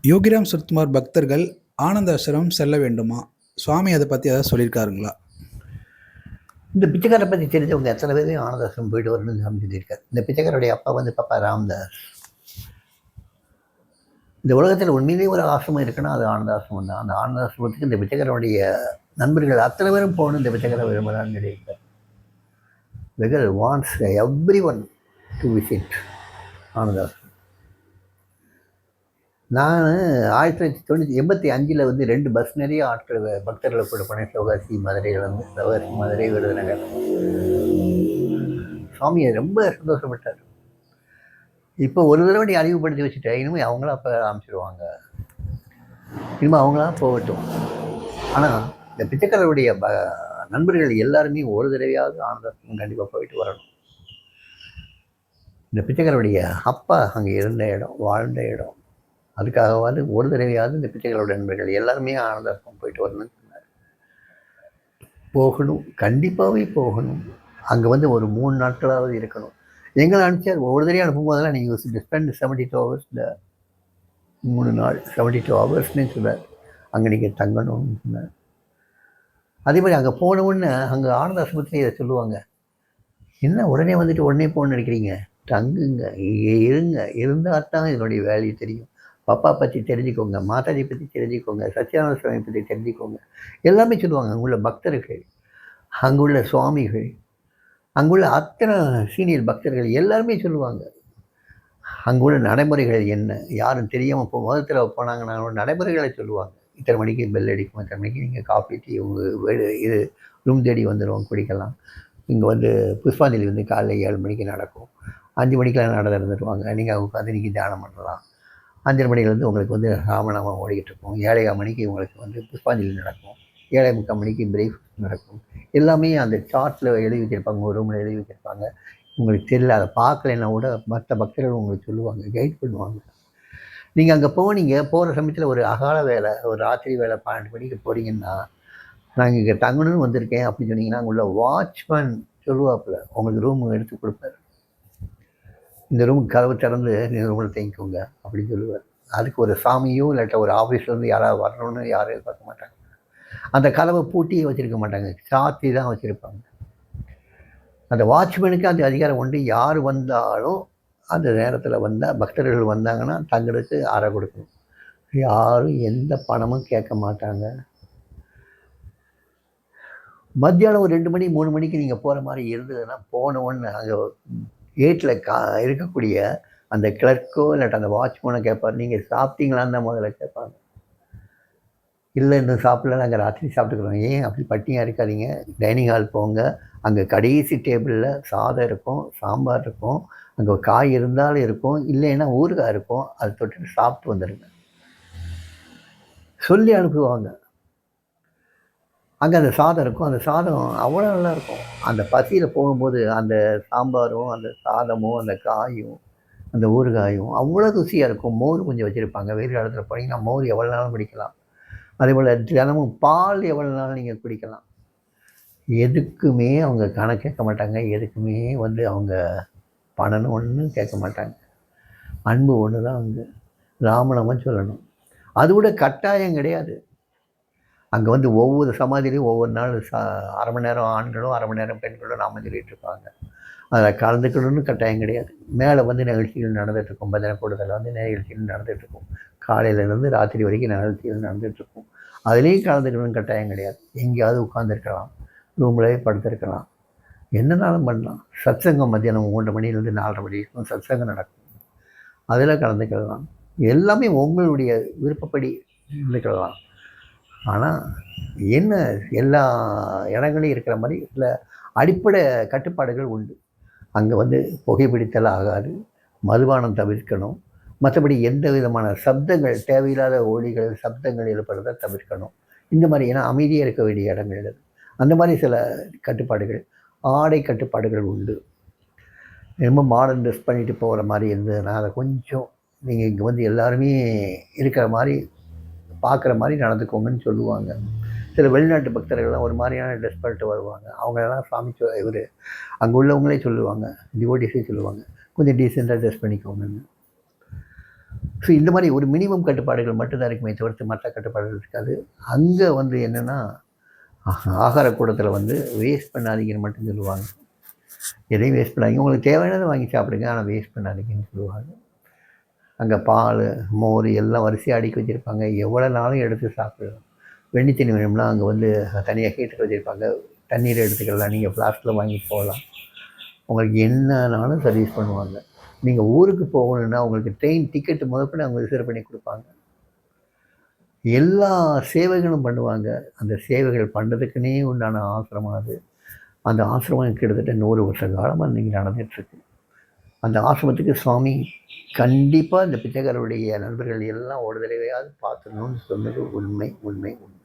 யோகிராம் சுரத்குமார் பக்தர்கள் ஆனந்த ஆசிரமம் செல்ல வேண்டுமா? சுவாமி அதை பற்றி ஏதாவது சொல்லியிருக்காருங்களா? இந்த பிச்சைக்காரை பற்றி தெரிஞ்சவங்க எத்தனை பேரையும் ஆனந்த ஆசிரமம் போயிட்டு வரணும்னு சாமி சொல்லியிருக்காரு. இந்த பிச்சைக்காரோடைய அப்பா வந்து பாப்பா ராம்தாஸ். இந்த உலகத்தில் உண்மையிலேயே ஒரு ஆசிரமம் இருக்குன்னா அது ஆனந்த ஆசிரமம் தான். அந்த ஆனந்த ஆசிரமத்துக்கு இந்த பிச்சைக்காரோடைய நண்பர்கள் அத்தனை பேரும் போகணும் இந்த பிச்சைக்காரை விரும்புகிறான்னு சொல்லியிருக்காரு. because wants everyone to visit ஆனந்த ஆசிரமம். நான் 1985 வந்து 2 பஸ் நிறைய ஆட்கள் பக்தர்களை கூட போனேன். சிவகாசி மதுரையிலேருந்து, சிவகாசி மதுரை விருதுநகர். சுவாமியை ரொம்ப சந்தோஷப்பட்டார். இப்போ ஒரு தடவை நீ அறிவுப்படுத்தி வச்சுட்டேன், இனிமேல் அவங்களா அப்போ ஆரம்பிச்சிடுவாங்க, இனிமேல் அவங்களா போகட்டும். ஆனால் இந்த பிச்சைக்காரருடைய நண்பர்கள் எல்லாருமே ஒரு தடவையாவது ஆனந்தம் கண்டிப்பாக போயிட்டு வரணும். இந்த பிச்சைக்காரருடைய அப்பா அங்கே இருந்த இடம், வாழ்ந்த இடம், அதுக்காகவாது ஒரு தடவையாவது இந்த பிச்சைக்காரோட நண்பர்கள் எல்லாருமே ஆனந்தம் போயிட்டு வரணும்னு சொன்னார். போகணும், கண்டிப்பாகவே போகணும். அங்கே வந்து ஒரு 3 நாட்களாவது இருக்கணும். எங்களை அனுப்பிச்சார். ஒரு தடவை அனுப்பும் போதெல்லாம் நீங்கள் ஸ்பெண்ட் 72 hours, 3 நாள் 72 ஹவர்ஸ்னு சொன்னார். அங்கே நீங்கள் தங்கணும்னு சொன்னார். அதே மாதிரி அங்கே போனவுடனே அங்கே ஆனந்த ஆசிரமத்திலே இதை சொல்லுவாங்க, என்ன உடனே வந்துட்டு உடனே போகணுன்னு நினைக்கிறீங்க, தங்குங்க, இருங்க, இருந்தால் தான் இதனுடைய வேல்யூ தெரியும். பாப்பா பற்றி தெரிஞ்சுக்கோங்க, மாதாஜி பற்றி தெரிஞ்சுக்கோங்க, சத்யானந்த சுவாமி பற்றி தெரிஞ்சுக்கோங்க, எல்லாமே சொல்லுவாங்க. அங்குள்ள பக்தர்கள், அங்குள்ள சுவாமிகள், அங்குள்ள அத்தனை சீனியர் பக்தர்கள் எல்லாருமே சொல்லுவாங்க. அங்குள்ள நடைமுறைகள் என்ன, யாரும் தெரியாமல் முதல் போனாங்கன்னா நடைமுறைகளை சொல்லுவாங்க. இத்தனை மணிக்கு பெல் அடிக்கும், இத்தனை மணிக்கு நீங்கள் காஃபி டீ உங்கள் வீடு இது ரூம் தேடி வந்துடும், குடிக்கலாம். இங்கே வந்து புஷ்பாஞ்சலி வந்து காலையில் 7 மணிக்கு நடக்கும். 5 மணிக்கெலாம் நட திறந்துடுவாங்க. நீங்கள் உட்காந்து நீங்கள் தியானம் பண்ணலாம். 5:30 மணிலேருந்து உங்களுக்கு வந்து ராமநாமம் ஓடிக்கிட்டு இருக்கும். 7:15 மணிக்கு உங்களுக்கு வந்து புஷ்பாஞ்சலி நடக்கும். 7:45 மணிக்கு பிரேக்ஃபாஸ்ட் நடக்கும். எல்லாமே அந்த சார்ட்டில் எழுதி வச்சுருப்பாங்க, ஒரு ரூமில் எழுதி வச்சுருப்பாங்க. உங்களுக்கு தெரியல, அதை பார்க்கலைன்னா கூட மற்ற பக்தர்கள் உங்களுக்கு சொல்லுவாங்க, கைட் பண்ணுவாங்க. நீங்கள் அங்கே போகிற சமயத்தில் ஒரு அகால வேலை, ஒரு ராத்திரி வேலை 12 மணிக்கு போகிறீங்கன்னா, நாங்கள் இங்கே தங்கணும்னு வந்திருக்கேன் அப்படின்னு சொன்னீங்கன்னா, அங்கே உள்ள வாட்ச்மேன் சொல்லுவாப்புல உங்களுக்கு ரூம் எடுத்து கொடுப்பாரு. இந்த ரூமுக்கு கதவு திறந்து இந்த ரூமில் தேங்கிக்கோங்க அப்படின்னு சொல்லுவார். அதுக்கு ஒரு சாமியும் இல்லாட்ட ஒரு ஆஃபீஸ்லேருந்து யாராவது வரணும்னு யாரும் எதிர்பார்க்க மாட்டாங்க. அந்த கதவை பூட்டி வச்சுருக்க மாட்டாங்க, சாத்தி தான் வச்சுருப்பாங்க. அந்த வாட்ச்மேனுக்கு அந்த அதிகாரம் உண்டு. யார் வந்தாலும் அந்த நேரத்தில் வந்தால், பக்தர்கள் வந்தாங்கன்னா தங்களுக்கு அறை கொடுக்கணும். யாரும் எந்த பணமும் கேட்க மாட்டாங்க. மத்தியானம் ஒரு 2 மணி 3 மணிக்கு நீங்கள் போகிற மாதிரி இருந்ததுன்னா, போனவுடனே அங்கே கேட்டில் இருக்கக்கூடிய அந்த கிளர்க்கோ இல்லாட்ட அந்த வாட்ச்மேனோ கேட்பார், நீங்கள் சாப்பிட்டீங்களான்னு தான் முதல்ல கேட்பாங்க. இல்லை இன்னும் சாப்பிடல, நாங்கள் ராத்திரி சாப்பிட்டுக்கிறோம். ஏன் அப்படி பட்டினியாக இருக்காதீங்க, டைனிங் ஹால் போங்க, அங்கே கடைசி டேபிளில் சாதம் இருக்கும், சாம்பார் இருக்கும், அங்கே காய் இருந்தாலும் இருக்கும், இல்லைன்னா ஊறுகாய் இருக்கும், அதை தொட்டு சாப்பிட்டு வந்துடுங்க சொல்லி அனுப்புவாங்க. அங்கே அந்த சாதம் இருக்கும், அந்த சாதம் அவ்வளோ நல்லா இருக்கும். அந்த பசியில் போகும்போது அந்த சாம்பாரும் அந்த சாதமும் அந்த காயும் அந்த ஊறுகாயும் அவ்வளோ ருசியாக இருக்கும். மோர் கொஞ்சம் வச்சுருப்பாங்க. வெயில் காலத்தில் போனீங்கன்னா மோர் எவ்வளோ நாளும் குடிக்கலாம். அதேபோல் தினமும் பால் எவ்வளோ நாளும் நீங்கள் குடிக்கலாம். எதுக்குமே அவங்க கணக்கு கேட்க மாட்டாங்க. எதுக்குமே வந்து அவங்க பணம்னு ஒன்றும் கேட்க மாட்டாங்க. அன்பு ஒன்று தான் வந்து ராமநாமம் சொல்லணும். அது கூட கட்டாயம் கிடையாது. அங்கே வந்து ஒவ்வொரு சமாதியிலையும் ஒவ்வொரு நாள் 1/2 மணி நேரம் ஆண்களும் 1/2 மணி நேரம் பெண்களும் நாம சொல்லிகிட்டு இருப்பாங்க. அதில் கலந்துக்கணும்னு கட்டாயம் கிடையாது. மேலே வந்து நிகழ்ச்சிகள் நடந்துகிட்ருக்கும். பஜனை கூடுதலில் வந்து நிகழ்ச்சிகள் நடந்துகிட்ருக்கும். காலையிலேருந்து ராத்திரி வரைக்கும் நிகழ்ச்சிகள் நடந்துகிட்ருக்கும். அதுலேயும் கலந்துக்கணும்னு கட்டாயம் கிடையாது. எங்கேயாவது உட்காந்துருக்கலாம், ரூம்லேயே படுத்துருக்கலாம், என்னன்னாலும் பண்ணலாம். சத்சங்கம் மத்தியானம் 3 மணிலேருந்து 4:30 மணி வரைக்கும் சத்சங்கம் நடக்கும். அதில் கலந்துக்கலாம். எல்லாமே உங்களுடைய விருப்பப்படி இருந்துக்கலாம். ஆனால் என்ன, எல்லா இடங்களையும் இருக்கிற மாதிரி சில அடிப்படை கட்டுப்பாடுகள் உண்டு. அங்கே வந்து புகைப்பிடித்தல் ஆகாது, மதுபானம் தவிர்க்கணும், மற்றபடி எந்த விதமான சப்தங்கள், தேவையில்லாத ஒலிகள், சப்தங்கள் எழுப்புறதை தவிர்க்கணும். இந்த மாதிரி ஏன்னா அமைதியாக இருக்க வேண்டிய இடங்கள் அது. அந்த மாதிரி சில கட்டுப்பாடுகள், ஆடை கட்டுப்பாடுகள் உண்டு. ரொம்ப மாடர்ன் ட்ரெஸ் பண்ணிட்டு போகிற மாதிரி இருந்ததுன்னா அதை கொஞ்சம் நீங்கள் இங்கே வந்து எல்லாருமே இருக்கிற மாதிரி பார்க்குற மாதிரி நடந்துக்கோங்கன்னு சொல்லுவாங்க. சில வெளிநாட்டு பக்தர்கள்லாம் ஒரு மாதிரியான ட்ரெஸ் பண்ணிட்டு வருவாங்க. அவங்களெல்லாம் சாமி இவர் அங்கே உள்ளவங்களே சொல்லுவாங்க, டிவோட்டிஸே சொல்லுவாங்க, கொஞ்சம் டீசெண்டாக ட்ரெஸ் பண்ணிக்கோங்கன்னு. ஸோ இந்த மாதிரி ஒரு மினிமம் கட்டுப்பாடுகள் மட்டும்தான் இருக்குமே தவிர்த்து மற்ற கட்டுப்பாடுகள் இருக்காது. அங்கே வந்து என்னென்னா ஆகார கூடத்தில் வந்து வேஸ்ட் பண்ணாதீங்கன்னு மட்டும் சொல்லுவாங்க. எதையும் வேஸ்ட் பண்ணாதீங்க, உங்களுக்கு தேவையானதை வாங்கி சாப்பிடுங்க, ஆனால் வேஸ்ட் பண்ணாதீங்கன்னு சொல்லுவாங்க. அங்கே பால், மோர் எல்லாம் வரிசையாக அடுக்கி வச்சுருப்பாங்க. எவ்வளோ நாளும் எடுத்து சாப்பிடலாம். வெண்ணி தண்ணி வேணும்னா அங்கே வந்து தனியாக ஹீட்டர் வச்சுருப்பாங்க. தண்ணீர் எடுத்துக்கலாம், நீங்கள் ஃப்ளாஸ்கில் வாங்கிட்டு போகலாம். உங்களுக்கு என்னன்னாலும் சர்வீஸ் பண்ணுவாங்க. நீங்கள் ஊருக்கு போகணுன்னா உங்களுக்கு ட்ரெயின் டிக்கெட்டு முதற்கொண்டு அவங்க ரிசர்வ் பண்ணி கொடுப்பாங்க. எல்லா சேவைகளும் பண்ணுவாங்க. அந்த சேவைகள் பண்ணுறதுக்குன்னே உண்டான ஆசிரமம் அது. அந்த ஆசிரமம் கிட்டத்தட்ட 100 வருஷ காலமாக இன்றைக்கி நடந்துகிட்ருக்கு. அந்த ஆசிரமத்துக்கு சுவாமி கண்டிப்பாக இந்த பிச்சைக்காரருடைய நண்பர்கள் எல்லாம் ஒரு தடவையாவது பார்த்துடணும்னு சொன்னது உண்மை உண்மை உண்மை.